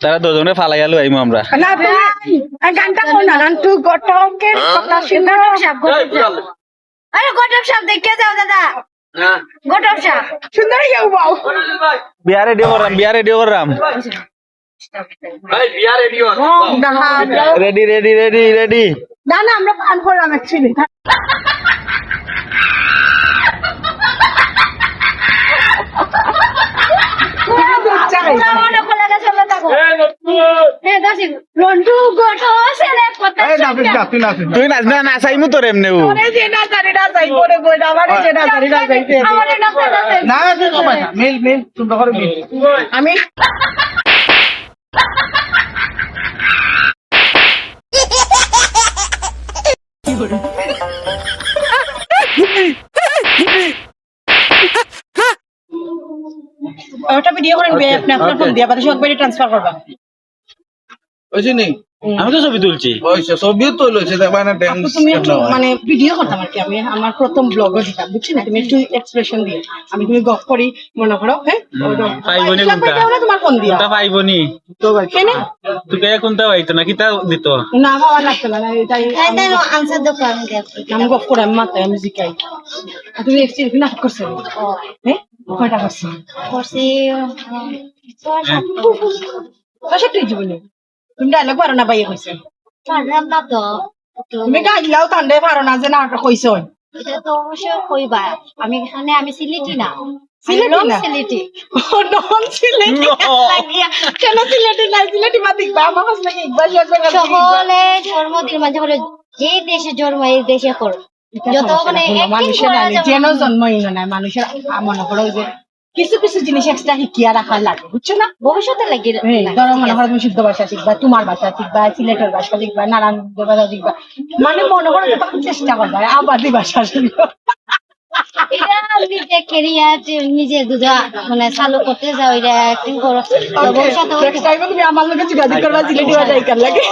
তারা দুজনে ফালাই গেল আইমু আমরা না গানটা কোন না গান তুই গটকের কথা শুনে আরে গটক সাহেব দেখে যাও দাদা গটক সাহেব সুন্দর ইউ বাউ বিয়া রেডি করলাম রেডি না না আমরা গান করলাম অ্যাকচুয়ালি রন্টু গটো ছেলে কথা তুই নাচ না নাচাইমু তোর এমনি যেটা জানি না যাই পরে বইটা আমার যেটা জানি না যাইতে আমি ওটা ভিডিও করেন আপনি আপনার ফোন দিয়ে বাদে সব বাইরে ট্রান্সফার করবা আমি তো ছবি তুলছি আপু তুমি একটু মানে ভিডিও করতাম আর কি আমি আমার প্রথম ব্লগও দিতাম বুঝছি না তুমি একটু এক্সপ্রেশন দিয়ে আমি তুমি গফ করি মনে করো হ্যাঁ পাইবনি কোনটা তোমার ফোন দিয়া কোনটা পাইবনি কেন তুই কে কোনটা পাইতো না কিতা দিত না ভাবা লাগতো না এটাই আনসার দো আমি দেখো আমি গফ করে আমি মাথায় আমি জিকাই আর তুমি এক্সচেঞ্জ না করছো হ্যাঁ কয়টা করছো করছি সত্যি জীবনে তুমি ডায়লগ পারো না বাইয়ে কইছে পারলাম না তো তুমি গাইলাও তান্ডে পারো না যে নাটক কইছো এটা তো অবশ্যই কইবা আমি এখানে আমি সিলেটি না সিলেটি না সিলেটি নন সিলেটি কেন সিলেটি না সিলেটি মা দেখবা আমার কাছে নাকি একবার সকলে জন্মদিন মাঝে বলে যে দেশে জন্ম এই দেশে করো যত মানে মানুষের যেন জন্মহীন না মানুষের মনে করো যে কিছু কিছু জিনিস এক্সট্রা শিখিয়া রাখা লাগে বুঝছো না ভবিষ্যতে লাগে ধরো মনে করো তুমি শুদ্ধ ভাষা শিখবা তোমার ভাষা শিখবা সিলেটের ভাষা শিখবা নারায়ণগঞ্জের ভাষা শিখবা মানে মনে করো যে তখন চেষ্টা করবা আবাদি ভাষা শিখবা এটা নিজে কেরিয়ার নিজে দুধা মানে চালু করতে যাও এটা অ্যাক্টিং করো ভবিষ্যতে তুমি আমার লোকের যোগাযোগ করবা সিলেটি ভাষা শিখার লাগে